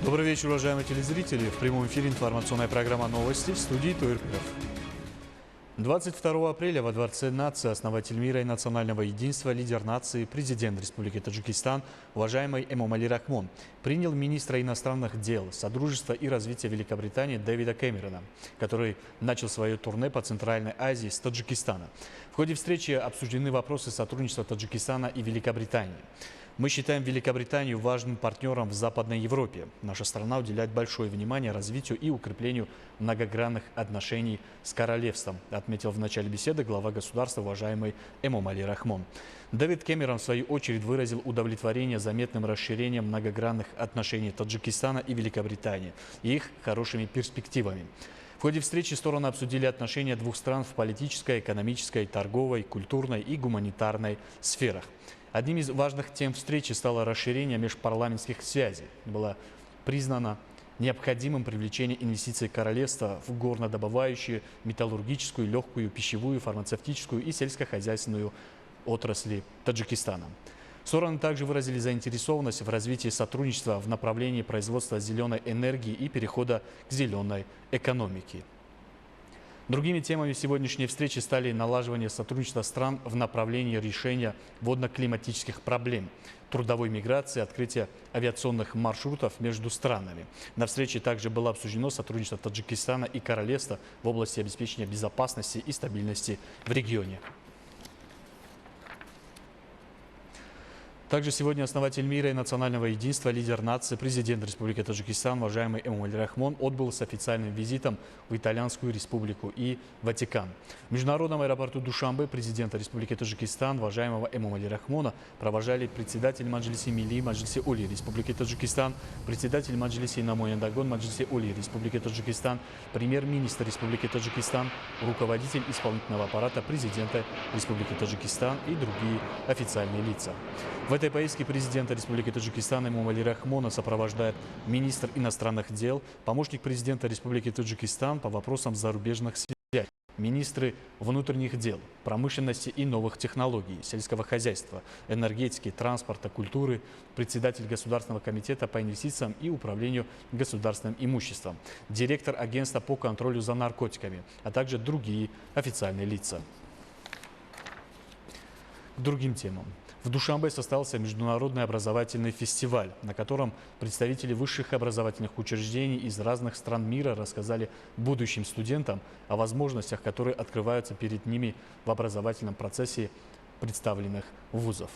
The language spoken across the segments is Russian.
Добрый вечер, уважаемые телезрители. В прямом эфире информационная программа «Новости» в студии Тойрпиров. 22 апреля во Дворце нации основатель мира и национального единства, лидер нации, президент Республики Таджикистан, уважаемый Эмомали Рахмон, принял министра иностранных дел, содружества и развития Великобритании Дэвида Кэмерона, который начал свое турне по Центральной Азии с Таджикистана. В ходе встречи обсуждены вопросы сотрудничества Таджикистана и Великобритании. Мы считаем Великобританию важным партнером в Западной Европе. Наша страна уделяет большое внимание развитию и укреплению многогранных отношений с королевством, отметил в начале беседы глава государства, уважаемый Эмомали Рахмон. Дэвид Кэмерон, в свою очередь, выразил удовлетворение заметным расширением многогранных отношений Таджикистана и Великобритании и их хорошими перспективами. В ходе встречи стороны обсудили отношения двух стран в политической, экономической, торговой, культурной и гуманитарной сферах. Одним из важных тем встречи стало расширение межпарламентских связей. Было признано необходимым привлечение инвестиций королевства в горнодобывающую, металлургическую, легкую, пищевую, фармацевтическую и сельскохозяйственную отрасли Таджикистана. Стороны также выразили заинтересованность в развитии сотрудничества в направлении производства зеленой энергии и перехода к зеленой экономике. Другими темами сегодняшней встречи стали налаживание сотрудничества стран в направлении решения водно-климатических проблем, трудовой миграции, открытие авиационных маршрутов между странами. На встрече также было обсуждено сотрудничество Таджикистана и королевства в области обеспечения безопасности и стабильности в регионе. Также сегодня основатель мира и национального единства, лидер нации, президент Республики Таджикистан, уважаемый Эмомали Рахмон, отбыл с официальным визитом в Итальянскую республику и Ватикан. В международном аэропорту Душанбе президента Республики Таджикистан, уважаемого Эмомали Рахмона, провожали председатель Маджлиси Милли Маджлиси Оли Республики Таджикистан, председатель Маджлиси Намояндагон Маджлиси Оли Республики Таджикистан, премьер-министр Республики Таджикистан, руководитель исполнительного аппарата президента Республики Таджикистан и другие официальные лица. В этой поездке президента Республики Таджикистан Эмомали Рахмона сопровождает министр иностранных дел, помощник президента Республики Таджикистан по вопросам зарубежных связей, министры внутренних дел, промышленности и новых технологий, сельского хозяйства, энергетики, транспорта, культуры, председатель Государственного комитета по инвестициям и управлению государственным имуществом, директор агентства по контролю за наркотиками, а также другие официальные лица. К другим темам. В Душанбе состоялся международный образовательный фестиваль, на котором представители высших образовательных учреждений из разных стран мира рассказали будущим студентам о возможностях, которые открываются перед ними в образовательном процессе представленных вузов.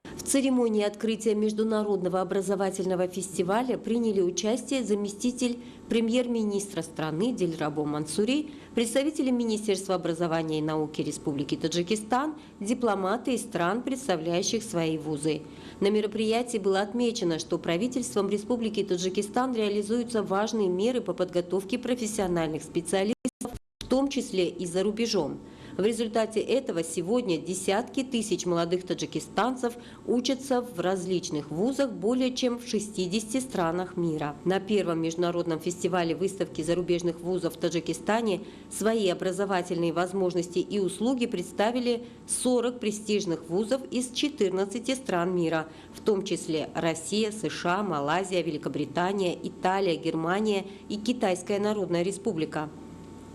В церемонии открытия международного образовательного фестиваля приняли участие заместитель премьер-министра страны Дильрабо Мансури, представители Министерства образования и науки Республики Таджикистан, дипломаты из стран, представляющих свои вузы. На мероприятии было отмечено, что правительством Республики Таджикистан реализуются важные меры по подготовке профессиональных специалистов, в том числе и за рубежом. В результате этого сегодня десятки тысяч молодых таджикистанцев учатся в различных вузах более чем в 60 странах мира. На первом международном фестивале выставки зарубежных вузов в Таджикистане свои образовательные возможности и услуги представили 40 престижных вузов из 14 стран мира, в том числе Россия, США, Малайзия, Великобритания, Италия, Германия и Китайская Народная Республика.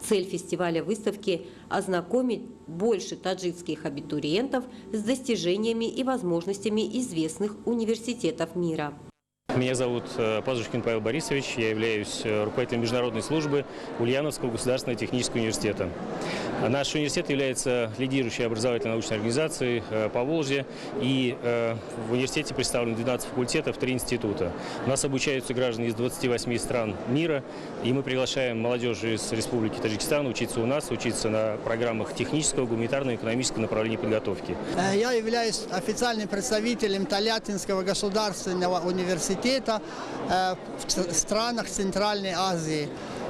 Цель фестиваля выставки – ознакомить больше таджикских абитуриентов с достижениями и возможностями известных университетов мира. Меня зовут Пазушкин Павел Борисович, я являюсь руководителем международной службы Ульяновского государственного технического университета. Наш университет является лидирующей образовательной научной организацией по Волжье, и в университете представлено 12 факультетов, 3 института. У нас обучаются граждане из 28 стран мира, и мы приглашаем молодежь из Республики Таджикистан учиться у нас, учиться на программах технического, гуманитарного и экономического направления подготовки. Я являюсь официальным представителем Тольяттинского государственного университета в странах Центральной Азии.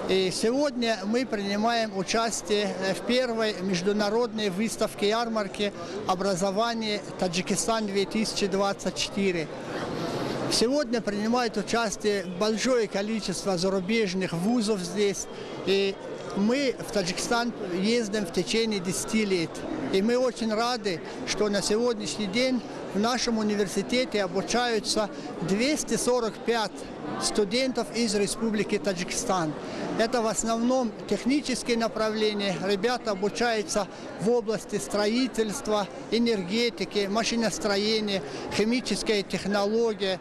И сегодня мы принимаем участие в первой международной выставке ярмарки образования Таджикистан-2024. Сегодня принимает участие большое количество зарубежных вузов здесь. И мы в Таджикистан ездим в течение 10 лет. И мы очень рады, что на сегодняшний день в нашем университете обучаются 245 студентов из Республики Таджикистан. Это в основном технические направления. Ребята обучаются в области строительства, энергетики, машиностроения, химическая технология,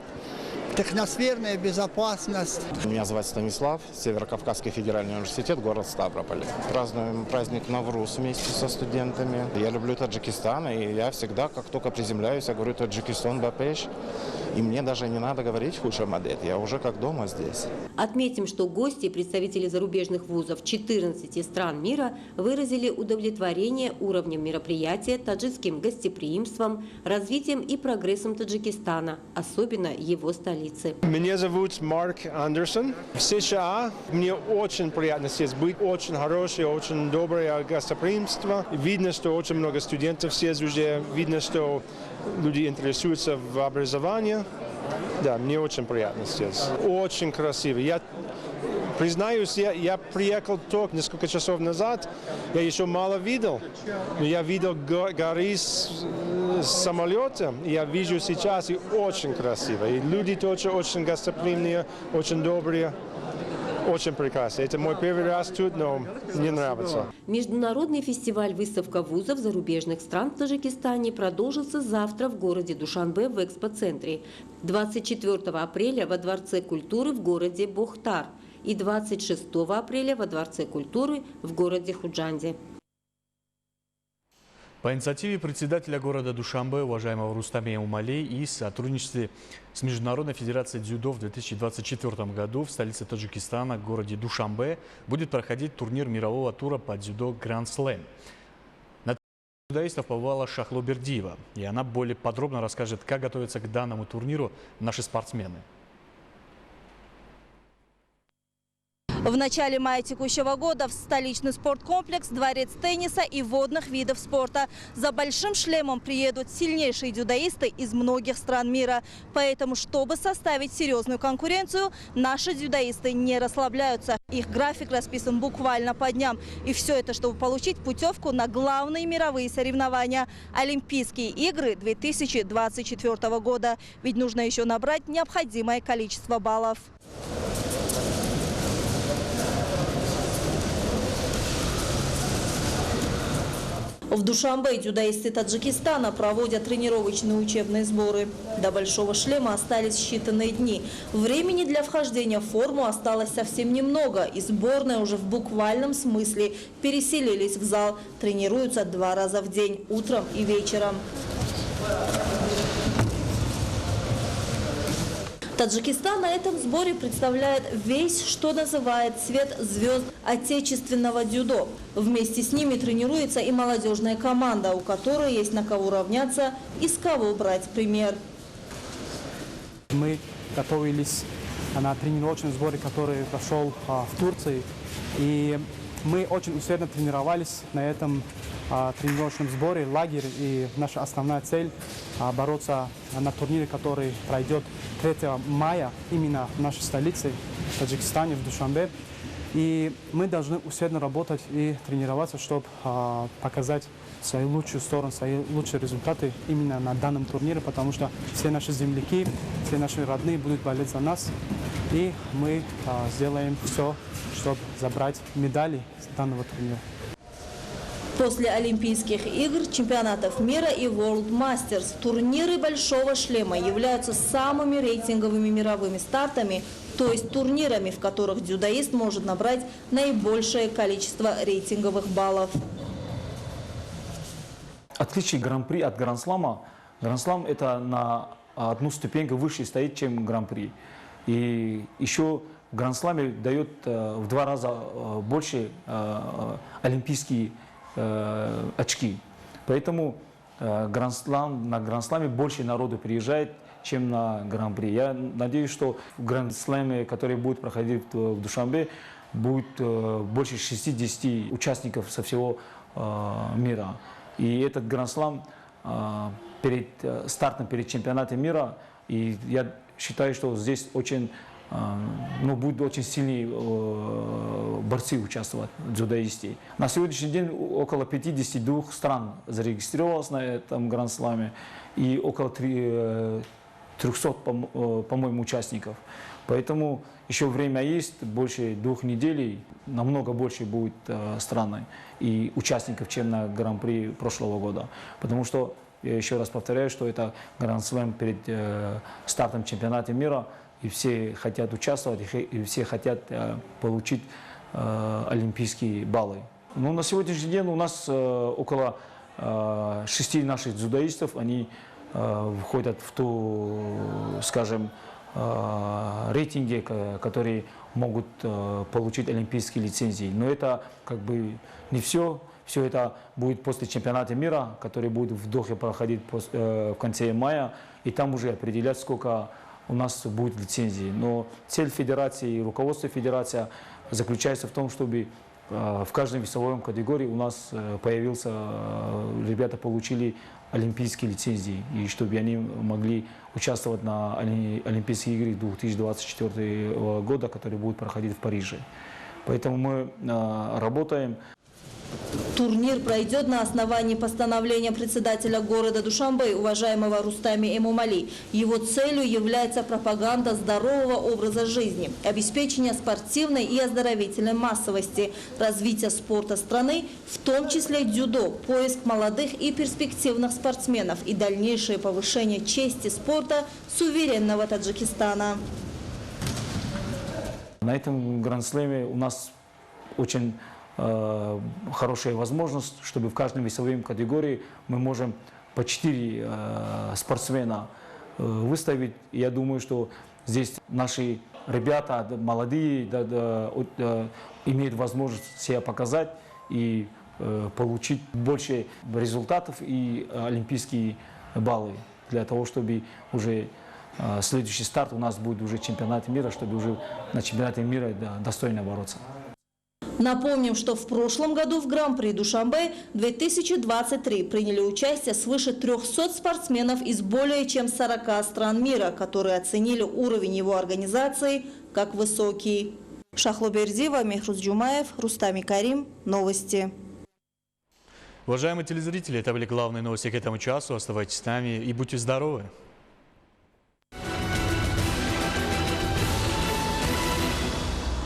техносферная безопасность. Меня зовут Станислав, Северокавказский федеральный университет, город Ставрополь. Празднуем праздник Навруз вместе со студентами. Я люблю Таджикистан, и я всегда, как только приземляюсь, я говорю Таджикистан, Бапеш. И мне даже не надо говорить Хушамадет, я уже как дома здесь. Отметим, что гости и представители зарубежных вузов 14 стран мира выразили удовлетворение уровнем мероприятия, таджикским гостеприимством, развитием и прогрессом Таджикистана, особенно его столицы. Меня зовут Марк Андерсон. В США мне очень приятно здесь быть. Очень хорошее, очень доброе гостеприимство. Видно, что очень много студентов здесь уже. Видно, что люди интересуются в образовании. Да, мне очень приятно здесь. Очень красиво. Я признаюсь, я приехал только несколько часов назад. Я еще мало видел. Но я видел горы с самолета. Я вижу сейчас, и очень красиво. И люди тоже очень гостеприимные, очень добрые. Очень прекрасно. Это мой первый раз тут, но мне нравится. Международный фестиваль «Выставка вузов зарубежных стран» в Таджикистане продолжится завтра в городе Душанбе в экспоцентре, 24 апреля во Дворце культуры в городе Бухтар и 26 апреля во Дворце культуры в городе Худжанде. По инициативе председателя города Душанбе, уважаемого Рустама Эмомали, и в сотрудничестве с Международной федерацией дзюдо в 2024 году в столице Таджикистана, в городе Душанбе, будет проходить турнир мирового тура по дзюдо Гранд Слэм. На дзюдоистов побывала Шахло Бердиева, и она более подробно расскажет, как готовятся к данному турниру наши спортсмены. В начале мая текущего года в столичный спорткомплекс дворец тенниса и водных видов спорта. За большим шлемом приедут сильнейшие дзюдоисты из многих стран мира. Поэтому, чтобы составить серьезную конкуренцию, наши дзюдоисты не расслабляются. Их график расписан буквально по дням. И все это, чтобы получить путевку на главные мировые соревнования – Олимпийские игры 2024 года. Ведь нужно еще набрать необходимое количество баллов. В Душанбе дзюдоисты Таджикистана проводят тренировочные учебные сборы. До большого шлема остались считанные дни. Времени для вхождения в форму осталось совсем немного. И сборные уже в буквальном смысле переселились в зал. Тренируются 2 раза в день, утром и вечером. Таджикистан на этом сборе представляет весь, что называет, цвет звезд отечественного дзюдо. Вместе с ними тренируется и молодежная команда, у которой есть на кого равняться и с кого брать пример. Мы готовились на тренировочном сборе, который прошел в Турции. И мы очень усердно тренировались на этом тренировочном сборе, лагерь. И наша основная цель – бороться на турнире, который пройдет 3 мая именно в нашей столице, в Таджикистане, в Душанбе. И мы должны усердно работать и тренироваться, чтобы показать свою лучшую сторону, свои лучшие результаты именно на данном турнире, потому что все наши земляки, все наши родные будут болеть за нас. И мы сделаем все, чтобы забрать медали с данного турнира. После Олимпийских игр, чемпионатов мира и World Masters турниры большого шлема являются самыми рейтинговыми мировыми стартами, то есть турнирами, в которых дзюдоист может набрать наибольшее количество рейтинговых баллов. Отличие Гран-при от Гранд-слама. Гранд-слам это на одну ступеньку выше стоит, чем Гран-при. И еще в Гранд-сламе дает в 2 раза больше олимпийские очки. Поэтому на Гранд-сламе больше народу приезжает, чем на Гран-при. Я надеюсь, что в Гранд-сламе, который будет проходить в Душанбе, будет больше 60 участников со всего мира. И этот Гранд-слам перед стартом, перед чемпионатом мира, и я считаю, что здесь очень ну, будут очень сильные борцы участвовать, дзюдоисты. На сегодняшний день около 52 стран зарегистрировалось на этом гранд-сламе и около 300, по-моему, участников. Поэтому еще время есть, больше 2 недель, намного больше будет стран и участников, чем на гран-при прошлого года. Потому что, я еще раз повторяю, что это гранд-слэм перед стартом чемпионата мира, и все хотят участвовать, и все хотят получить олимпийские баллы. Ну, на сегодняшний день у нас около 6 наших дзюдоистов, они входят в ту, скажем, рейтинги, которые могут получить олимпийские лицензии. Но это как бы не все. Все это будет после чемпионата мира, который будет в Дохе проходить в конце мая. И там уже определять, сколько у нас будет лицензий. Но цель федерации и руководство федерации заключается в том, чтобы в каждой весовой категории у нас появился, ребята получили олимпийские лицензии, и чтобы они могли участвовать на Олимпийских играх 2024 года, которые будут проходить в Париже. Поэтому мы работаем. Турнир пройдет на основании постановления председателя города Душанбе, уважаемого Рустами Эмомали. Его целью является пропаганда здорового образа жизни, обеспечение спортивной и оздоровительной массовости, развитие спорта страны, в том числе дзюдо, поиск молодых и перспективных спортсменов и дальнейшее повышение чести спорта суверенного Таджикистана. На этом гранд-слэме у нас очень хорошая возможность, чтобы в каждой весовой категории мы можем по 4 спортсмена выставить. Я думаю, что здесь наши ребята, молодые, имеют возможность себя показать и получить больше результатов и олимпийские баллы, для того, чтобы уже следующий старт у нас будет уже чемпионат мира, чтобы уже на чемпионате мира достойно бороться. Напомним, что в прошлом году в Гран-при Душанбе 2023 приняли участие свыше 300 спортсменов из более чем 40 стран мира, которые оценили уровень его организации как высокий. Шахло Бердиева, Мехрус Джумаев, Рустами Карим. Новости. Уважаемые телезрители, это были главные новости к этому часу. Оставайтесь с нами и будьте здоровы.